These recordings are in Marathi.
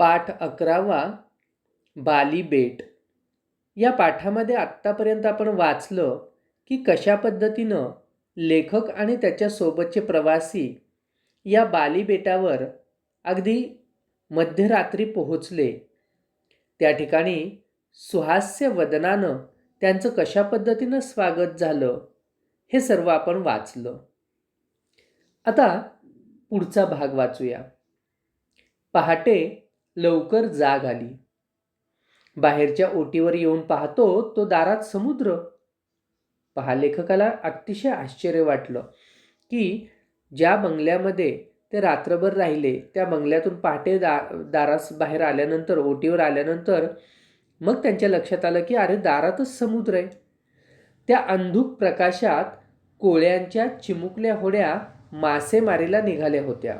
पाठ 11वा बाली बेट. या पाठामध्ये आत्तापर्यंत आपण वाचलं की कशा पद्धतीनं लेखक आणि त्याच्यासोबतचे प्रवासी या बाली बेटावर अगदी मध्यरात्री पोहोचले. त्या ठिकाणी सुहास्य वदनानं त्यांचं कशा पद्धतीनं स्वागत झालं हे सर्व आपण वाचलं. आता पुढचा भाग वाचूया. पहाटे लवकर जाग आली. बाहेरच्या ओटीवर येऊन पाहतो तो दारात समुद्र. लेखकाला अतिशय आश्चर्य वाटलं की ज्या बंगल्यामध्ये ते रात्रभर राहिले त्या बंगल्यातून पहाटे दारास बाहेर आल्यानंतर, ओटीवर आल्यानंतर मग त्यांच्या लक्षात आलं की अरे दारातच समुद्र आहे. त्या अंधुक प्रकाशात कोळ्यांच्या चिमुकल्या होड्या मासेमारीला निघाल्या होत्या.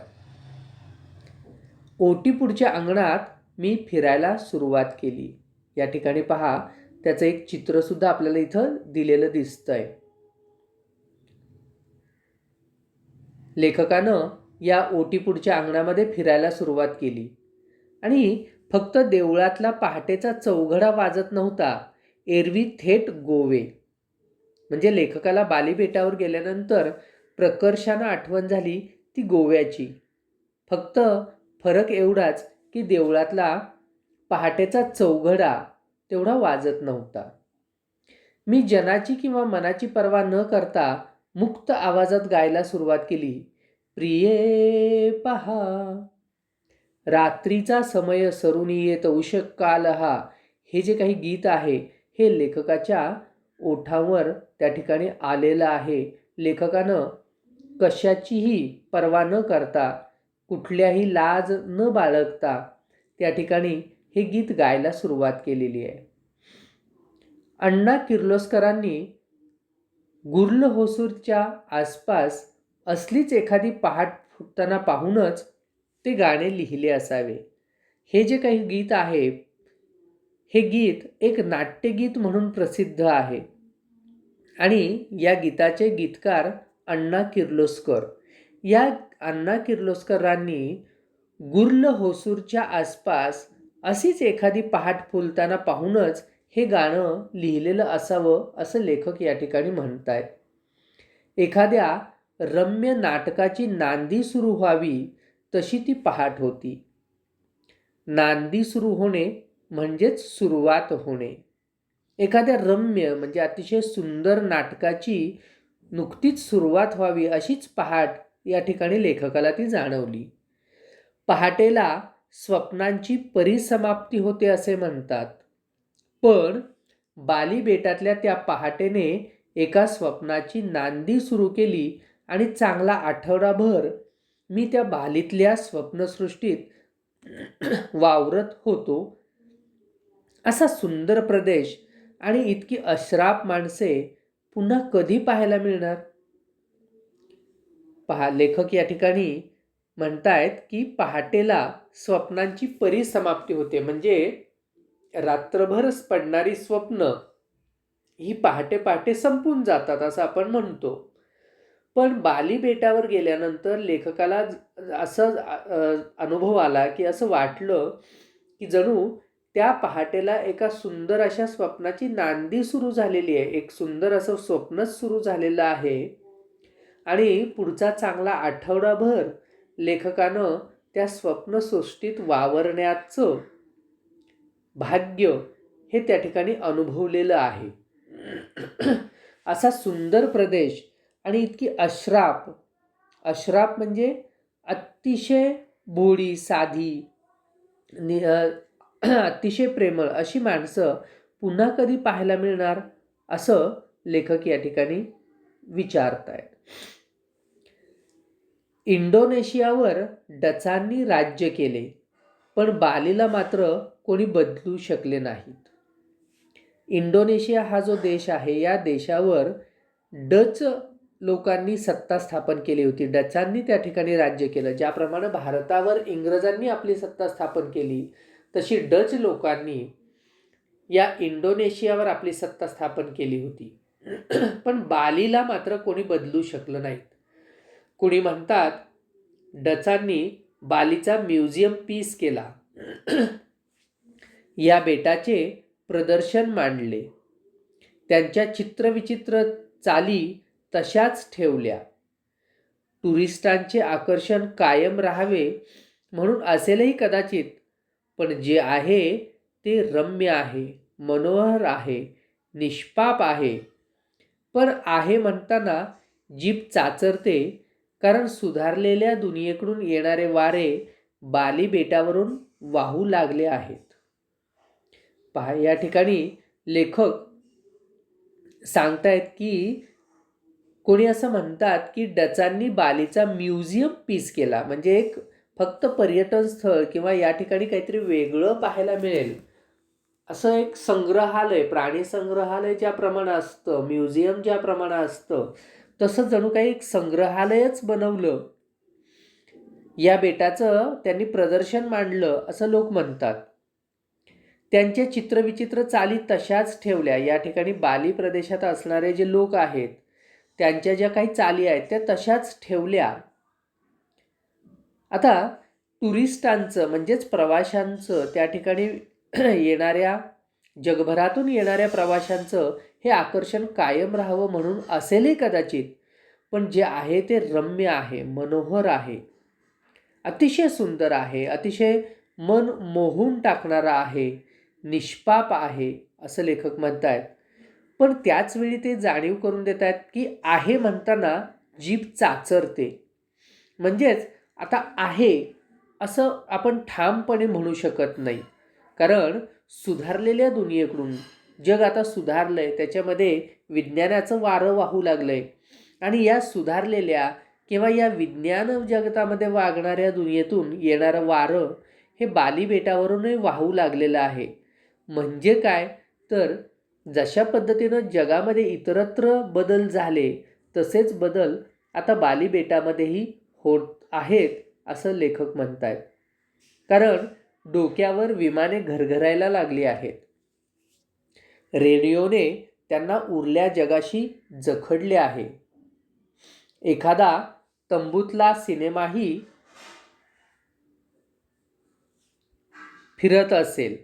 ओटीपुढच्या अंगणात मी फिरायला सुरुवात केली. या ठिकाणी पहा, त्याचं एक चित्र सुद्धा आपल्याला इथं दिलेलं दिसतंय. लेखकानं या ओटीपुढच्या अंगणामध्ये फिरायला सुरुवात केली आणि फक्त देवळातला पहाटेचा चौघडा वाजत नव्हता, एरवी थेट गोवे. म्हणजे लेखकाला बाली बेटावर गेल्यानंतर प्रकर्षानं आठवण झाली ती गोव्याची. फक्त फरक एवढाच की देवळातला पहाटेचा चौघडा तेवढा वाजत नव्हता. मी जनाची किंवा मनाची पर्वा न करता मुक्त आवाजात गायला सुरुवात केली. प्रिये पहा, रात्रीचा समय सरून येत उषक काल हा. हे जे काही गीत आहे हे लेखकाच्या ओठांवर त्या ठिकाणी आलेलं आहे. लेखकानं कशाचीही पर्वा न करता, कुठल्याही लाज न बाळगता त्या ठिकाणी हे गीत गायला सुरुवात केलेली आहे. अण्णा किर्लोस्करांनी गुर्ल होसूरच्या आसपास असलीच एखादी पहाट फुटताना पाहूनच ते गाणे लिहिले असावे. हे जे काही गीत आहे हे गीत एक नाट्यगीत म्हणून प्रसिद्ध आहे आणि या गीताचे गीतकार अण्णा किर्लोस्कर. या अण्णा किर्लोस्करांनी गुर्ल होसूरच्या आसपास अशीच एखादी पहाट फुलताना पाहूनच हे गाणं लिहिलेलं असावं असं लेखक या ठिकाणी म्हणतायत. एखाद्या रम्य नाटकाची नांदी सुरू व्हावी तशी ती पहाट होती. नांदी सुरू होणे म्हणजेच सुरुवात होणे. एखाद्या रम्य म्हणजे अतिशय सुंदर नाटकाची नुकतीच सुरुवात व्हावी अशीच पहाट या ठिकाणी लेखकाला ती जाणवली. पहाटेला स्वप्नांची परिसमाप्ती होते असे म्हणतात, पण बाली बेटातल्या त्या पहाटेने एका स्वप्नाची नांदी सुरू केली आणि चांगला आठवडाभर मी त्या बालीतल्या स्वप्नसृष्टीत वावरत होतो. असा सुंदर प्रदेश आणि इतकी अश्राप माणसे पुन्हा कधी पाहायला मिळणार? लेखक या ठिकाणी म्हणतायत की पहाटेला स्वप्नांची परिसमाप्ती होते, म्हणजे रात्रभर पडणारी स्वप्न ही पहाटे पहाटे संपून जातात असं आपण म्हणतो. पण बाली बेटावर गेल्यानंतर लेखकाला असं अनुभव आला की असं वाटलं की जणू त्या पहाटेला एका सुंदर अशा स्वप्नाची नांदी सुरू झालेली आहे. एक सुंदर असं स्वप्नच सुरू झालेलं आहे आणि पुढचा चांगला आठवडाभर लेखकानं त्या स्वप्नसृष्टीत वावरण्याचं भाग्य हे त्या ठिकाणी अनुभवलेलं आहे. असा सुंदर प्रदेश आणि इतकी अश्राप म्हणजे अतिशय भोळी, साधी, अतिशय प्रेमळ अशी माणसं पुन्हा कधी पाहायला मिळणार असं लेखक या ठिकाणी विचारतायत. इंडोनेशियावर डचांनी राज्य केले, पण बालीला मात्र कोणी बदलू शकले नाहीत. इंडोनेशिया हा जो देश आहे या देशावर डच लोकांनी सत्ता स्थापन केली होती. डचांनी त्या ठिकाणी राज्य केलं. ज्याप्रमाणे भारतावर इंग्रजांनी आपली सत्ता स्थापन केली तशी डच लोकांनी या इंडोनेशियावर आपली सत्ता स्थापन केली होती. पण बालीला मात्र कोणी बदलू शकलं नाहीत. कुणी म्हणतात डचांनी बालीचा म्युझियम पीस केला या बेटाचे प्रदर्शन मांडले. त्यांच्या चित्रविचित्र चाली तशाच ठेवल्या. टुरिस्टांचे आकर्षण कायम राहावे म्हणून असेलही कदाचित, पण जे आहे ते रम्य आहे, मनोहर आहे, निष्पाप आहे. पण आहे म्हणताना जीभ चाचरते, कारण सुधारलेल्या दुनियेकडून येणारे वारे बाली बेटावरून वाहू लागले आहेत. पहा, या ठिकाणी लेखक सांगतायत की कोणी असं म्हणतात की डचांनी बालीचा म्युझियम पीस केला, म्हणजे एक फक्त पर्यटन स्थळ किंवा या ठिकाणी काहीतरी वेगळं पाहायला मिळेल असं एक संग्रहालय, प्राणी संग्रहालय ज्याप्रमाणे असतं, म्युझियम ज्याप्रमाणे असतं, तसं जणू काही एक संग्रहालयच बनवलं. या बेटाचं त्यांनी प्रदर्शन मांडलं असं लोक म्हणतात. त्यांच्या चित्रविचित्र चाली तशाच ठेवल्या. या ठिकाणी बाली प्रदेशात असणारे जे लोक आहेत त्यांच्या ज्या काही चाली आहेत त्या तशाच ठेवल्या. आता टुरिस्टांचं म्हणजेच प्रवाशांचं, त्या ठिकाणी येणाऱ्या, जगभरातून येणाऱ्या प्रवाशांचं हे आकर्षण कायम राहावं म्हणून असेलही कदाचित, पण जे आहे ते रम्य आहे, मनोहर आहे, अतिशय सुंदर आहे, अतिशय मन मोहून टाकणारा आहे, निष्पाप आहे असं लेखक म्हणतायत. पण त्याचवेळी ते जाणीव करून देत आहेत की आहे म्हणताना जीभ चाचरते. म्हणजेच आता आहे असं आपण ठामपणे म्हणू शकत नाही, कारण सुधारलेल्या दुनियेकडून, जग आता सुधारलंय, त्याच्यामध्ये विज्ञानाचं वारं वाहू लागलंय आणि या सुधारलेल्या किंवा या विज्ञान जगतामध्ये वागणाऱ्या दुनियेतून येणारं वारं हे बाली बेटावरूनही वाहू लागलेलं आहे. म्हणजे काय तर जशा पद्धतीनं जगामध्ये इतरत्र बदल झाले तसेच बदल आता बाली बेटामध्येही होत आहेत असं लेखक म्हणतायत. कारण डोक्यावर विमाने घरघरायला लागली आहेत. रेडिओने त्यांना उरल्या जगाशी जखडले आहे. एखादा तंबूतला सिनेमाही फिरत असेल,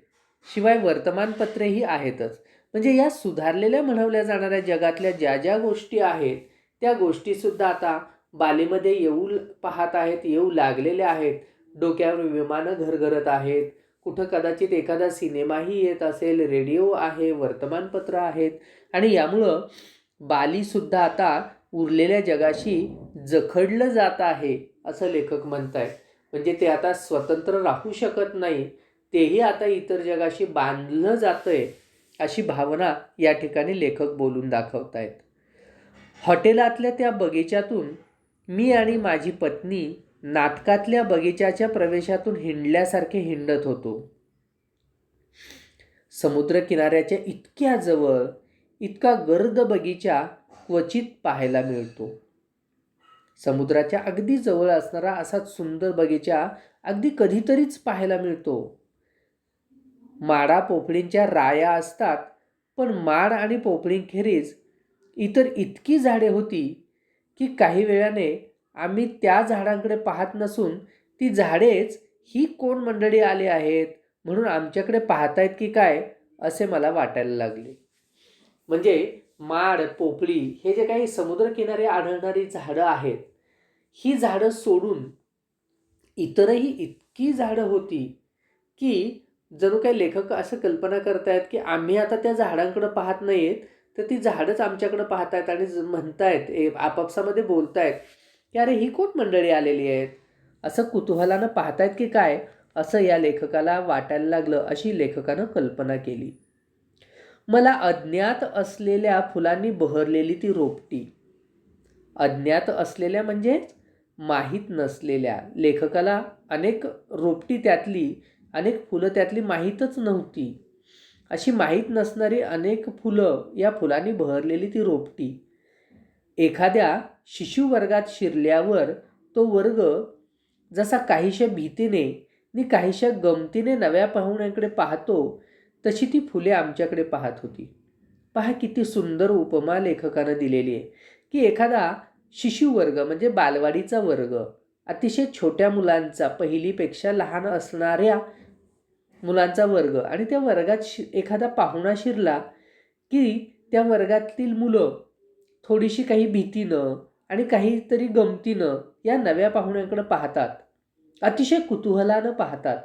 शिवाय वर्तमानपत्रेही आहेतच. म्हणजे या सुधारलेल्या म्हणवल्या जाणाऱ्या जगातल्या ज्या ज्या गोष्टी आहेत त्या गोष्टीसुद्धा आता बालीमध्ये येऊ पाहत आहेत, येऊ लागलेल्या आहेत. डोक्यावर विमानं घरघरत आहेत, कुठं कदाचित एखादा सिनेमाही येत असेल, रेडिओ आहे, वर्तमानपत्र आहेत आणि यामुळं बालीसुद्धा आता उरलेल्या जगाशी जखडलं जात आहे असं लेखक म्हणतायत. म्हणजे ते आता स्वतंत्र राहू शकत नाही, तेही आता इतर जगाशी बांधलं जातंय अशी भावना या ठिकाणी लेखक बोलून दाखवतायत. हॉटेलातल्या त्या बगीच्यातून मी आणि माझी पत्नी नाटकातल्या बगीच्याच्या प्रवेशातून हिंडल्यासारखे हिंडत होतो. समुद्रकिनाऱ्याच्या इतक्या जवळ इतका गर्द बगीचा क्वचित पाहायला मिळतो. समुद्राच्या अगदी जवळ असणारा असाच सुंदर बगीचा अगदी कधीतरीच पाहायला मिळतो. माडा पोफळींच्या राया असतात, पण माड आणि पोफळींखेरीज इतर इतकी झाडे होती की काही वेळाने आम्ही त्या झाडांकडे पाहत नसून ती झाडेच ही कोण मंडळी आले आहेत म्हणून आमच्याकडे पाहतायत की काय असे मला वाटायला लागले. म्हणजे माड, पोफळी हे जे काही समुद्रकिनारी आढळणारी झाडं आहेत, ही झाडं सोडून इतरही इतकी झाडं होती की जणू काही लेखक असं कल्पना करतायत की आम्ही आता त्या झाडांकडे पाहत नाहीत, तर ती झाडंच आमच्याकडे पाहतायत आणि म्हणतायत, आपापसामध्ये बोलतायत की अरे ही कोण मंडळी आलेली आहेत, असं कुतूहलानं पाहतायत की काय असं या लेखकाला वाटायला लागलं. अशी लेखकानं कल्पना केली. मला अज्ञात असलेल्या फुलांनी बहरलेली ती रोपटी, अज्ञात असलेल्या म्हणजे माहीत नसलेल्या, लेखकाला अनेक रोपटी त्यातली, अनेक फुलं त्यातली माहीतच नव्हती, अशी माहीत नसणारी अनेक फुलं, या फुलांनी बहरलेली ती रोपटी. एखाद्या शिशुवर्गात शिरल्यावर तो वर्ग जसा काहीशा भीतीने आणि काहीशा गमतीने नव्या पाहुण्यांकडे पाहतो, तशी ती फुले आमच्याकडे पाहत होती. पहा किती सुंदर उपमा लेखकानं दिलेली आहे की एखादा शिशुवर्ग म्हणजे बालवाडीचा वर्ग, अतिशय छोट्या मुलांचा, पहिलीपेक्षा लहान असणाऱ्या मुलांचा वर्ग आणि त्या वर्गात एखादा पाहुणा शिरला की त्या वर्गातील मुलं थोडीशी काही भीतीनं आणि काहीतरी गमतीनं या नव्या पाहुण्याकडे पाहतात, अतिशय कुतूहलानं पाहतात.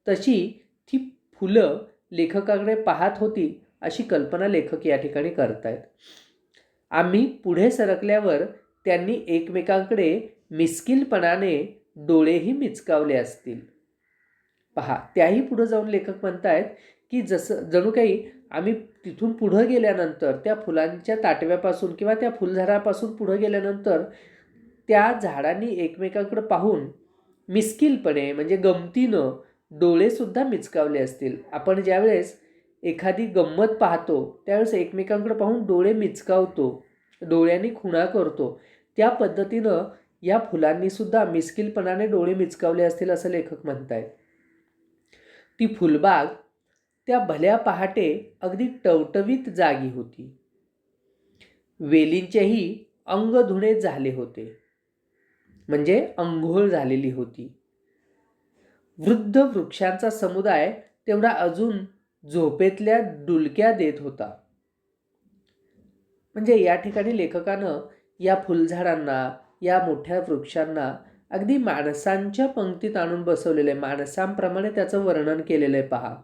तशी ती फुलं लेखकाकडे पाहत होती अशी कल्पना लेखक या ठिकाणी करतायत. आम्ही पुढे सरकल्यावर त्यांनी एकमेकांकडे मिस्किलपणाने डोळेही मिचकावले असतील. पहा, त्याही पुढे जाऊन लेखक म्हणतायत की जणू काही आम्ही तिथून पुढं गेल्यानंतर त्या फुलांच्या ताटव्यापासून किंवा त्या फुलझाडापासून पुढं गेल्यानंतर त्या झाडांनी एकमेकांकडे पाहून मिस्किलपणे म्हणजे गमतीनं डोळेसुद्धा मिचकावले असतील. आपण ज्यावेळेस एखादी गंमत पाहतो त्यावेळेस एकमेकांकडे पाहून डोळे मिचकावतो, डोळ्यांनी खुणा करतो, त्या पद्धतीनं या फुलांनीसुद्धा मिस्किलपणाने डोळे मिचकावले असतील असं लेखक म्हणतायत. ती फुलबाग त्या भल्या पहाटे अगदी टवटवीत जागी होती. वेलींचेही अंग धुणे झाले होते, म्हणजे अंघोळ झालेली होती. वृद्ध वृक्षांचा समुदाय तेवढा अजून झोपेतल्या डुलक्या देत होता. म्हणजे या ठिकाणी लेखकानं या फुलझाडांना, या मोठ्या वृक्षांना अगदी माणसांच्या पंक्तीत आणून बसवलेलं आहे. माणसांप्रमाणे त्याचं वर्णन केलेलं आहे. पहा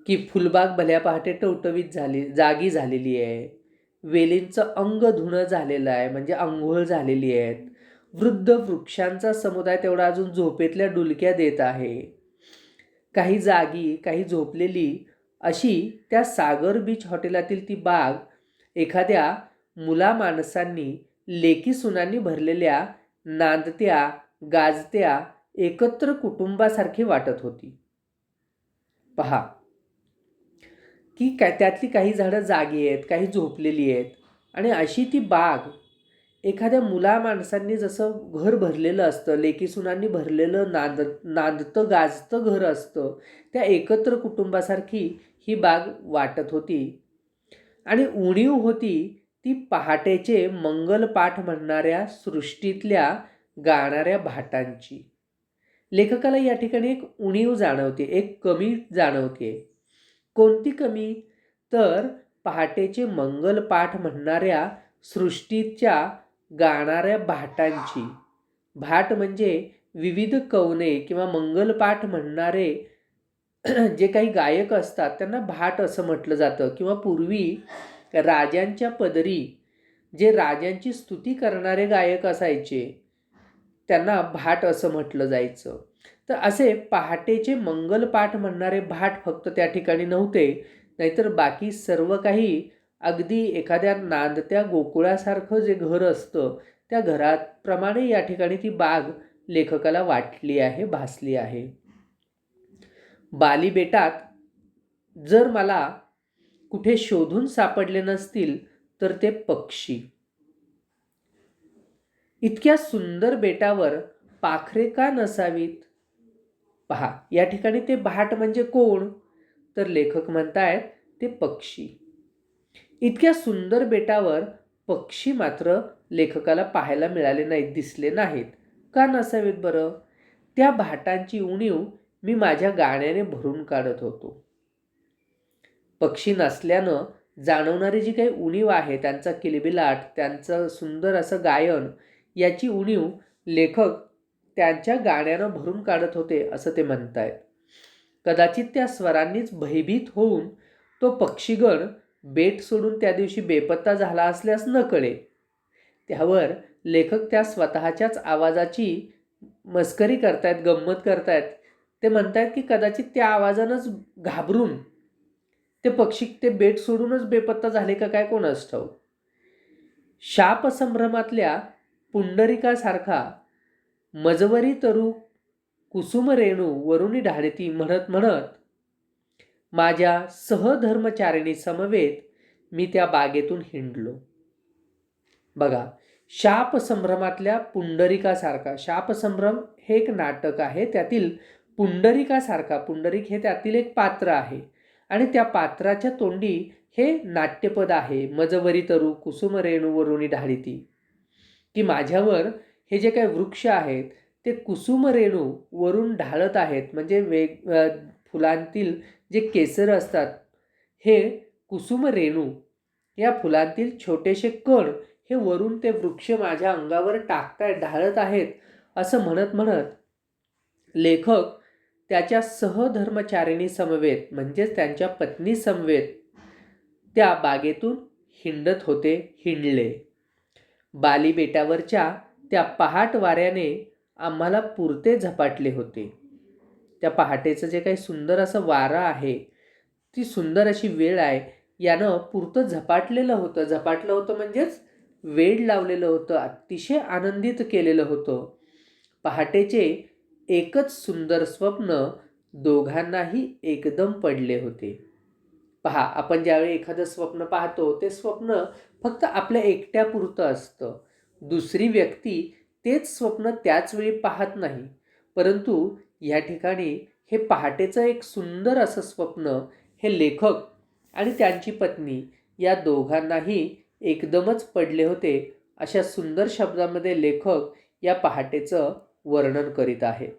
की फुलबाग भल्या पहाटे टवटवीत जागी झालेली आहे. वेलींचं अंग धुणं झालेलं आहे, म्हणजे अंघोळ झालेली आहेत. वृद्ध वृक्षांचा समुदाय तेवढा अजून झोपेतल्या डुलक्या देत आहे. काही जागी, काही झोपलेली अशी त्या सागर बीच हॉटेलातील ती बाग एखाद्या मुला माणसांनी, लेकी सुनांनी भरलेल्या नांदत्या गाजत्या एकत्र कुटुंबासारखी वाटत होती. पहा की त्यातली काही झाडं जागी आहेत, काही झोपलेली आहेत आणि अशी ती बाग एखाद्या मुला माणसांनी जसं घर भरलेलं असतं, लेकी सुनांनी भरलेलं नांदतं गाजतं घर असतं, त्या एकत्र कुटुंबासारखी ही बाग वाटत होती. आणि उणीव होती ती पहाटेचे मंगलपाठ म्हणणाऱ्या सृष्टीतल्या गाणाऱ्या भाटांची. लेखकाला या ठिकाणी एक उणीव जाणवते, एक कमी जाणवते. कोणती कमी? तर पहाटेचे मंगलपाठ म्हणणाऱ्या सृष्टीच्या गाणाऱ्या भाटांची. भाट म्हणजे विविध कवने किंवा मंगलपाठ म्हणणारे जे काही गायक असतात त्यांना भाट असं म्हटलं जातं. किंवा पूर्वी राजांच्या पदरी जे राजांची स्तुती करणारे गायक असायचे त्यांना भाट असं म्हटलं जायचं. तर असे पहाटेचे मंगलपाठ म्हणणारे भाट फक्त त्या ठिकाणी नव्हते, नाहीतर बाकी सर्व काही अगदी एखाद्या नांदत्या गोकुळासारखं जे घर असतं त्या घराप्रमाणे या ठिकाणी ती बाग लेखकाला वाटली आहे, भासली आहे. बाली बेटात जर मला कुठे शोधून सापडले नसतील तर ते पक्षी. इतक्या सुंदर बेटावर पाखरे का नसावीत? पहा, या ठिकाणी ते भाट म्हणजे कोण? तर लेखक म्हणतायत ते पक्षी. इतक्या सुंदर बेटावर पक्षी मात्र लेखकाला पाहायला मिळाले नाहीत, दिसले नाहीत. का नसावेत बरं? त्या भाटांची उणीव मी माझ्या गाण्याने भरून काढत होतो. पक्षी नसल्यानं जाणवणारी जी काही उणीव आहे, त्यांचा किलबिलाट, त्यांचं सुंदर असं गायन, याची उणीव लेखक त्यांच्या गाण्यानं भरून काढत होते असं ते म्हणतायत. कदाचित त्या स्वरांनीच भयभीत होऊन तो पक्षीगण बेट सोडून त्या दिवशी बेपत्ता झाला असल्यास न कळे. त्यावर लेखक त्या स्वतःच्याच आवाजाची मस्करी करतायत, गंमत करतायत. ते म्हणतायत की कदाचित त्या आवाजानंच घाबरून ते पक्षी ते बेट सोडूनच बेपत्ता झाले का काय, कोणास ठाऊक. शाप संभ्रमातल्या पुंडरिकासारखा मजवरी तरु कुसुम रेणू वरुणी ढाळती म्हणत म्हणत माझ्या सहधर्मचारिणी समवेत मी त्या बागेतून हिंडलो. बघा, शाप संभ्रमातल्या पुंडरिकासारखा. शाप संभ्रम हे एक नाटक आहे, त्यातील पुंडरिकासारखा, पुंडरिक हे त्यातील एक पात्र आहे आणि त्या पात्राच्या तोंडी हे नाट्यपद आहे. मजवरी तरु कुसुम रेणू वरुणी ढाळती, की माझ्यावर हे जे काही वृक्ष आहेत ते कुसुम रेणू वरून ढाळत आहेत. म्हणजे फुलांतील जे केसर असतात हे कुसुम रेणू या फुलांतील छोटेसे कण हे वरून ते वृक्ष माझ्या अंगावर टाकतायत, ढाळत आहेत असं म्हणत म्हणत लेखक त्याच्या सहधर्मचारिणी समवेत म्हणजेच त्यांच्या पत्नी समवेत त्या बागेतून हिंडले. बाली बेटावरच्या त्या पहाट वाऱ्याने आम्हाला पुरते झपाटले होते. त्या पहाटेचं जे काही सुंदर असं वारं आहे, ती सुंदर अशी वेळ आहे, यानं पुरतं झपाटलं होतं म्हणजेच वेड लावलेलं होतं, अतिशय आनंदित केलेलं होतं. पहाटेचे एकच सुंदर स्वप्न दोघांनाही एकदम पडले होते. पहा, आपण ज्यावेळी एखादं स्वप्न पाहतो ते स्वप्न फक्त आपल्या एकट्यापुरतं असतं. दुसरी व्यक्ती तेच स्वप्न त्याच वेळी पाहत नाही. परंतु या ठिकाणी हे पहाटेचं एक सुंदर असं स्वप्न हे लेखक आणि त्यांची पत्नी या दोघांनाही एकदमच पडले होते. अशा सुंदर शब्दामध्ये लेखक या पहाटेचं वर्णन करीत आहेत.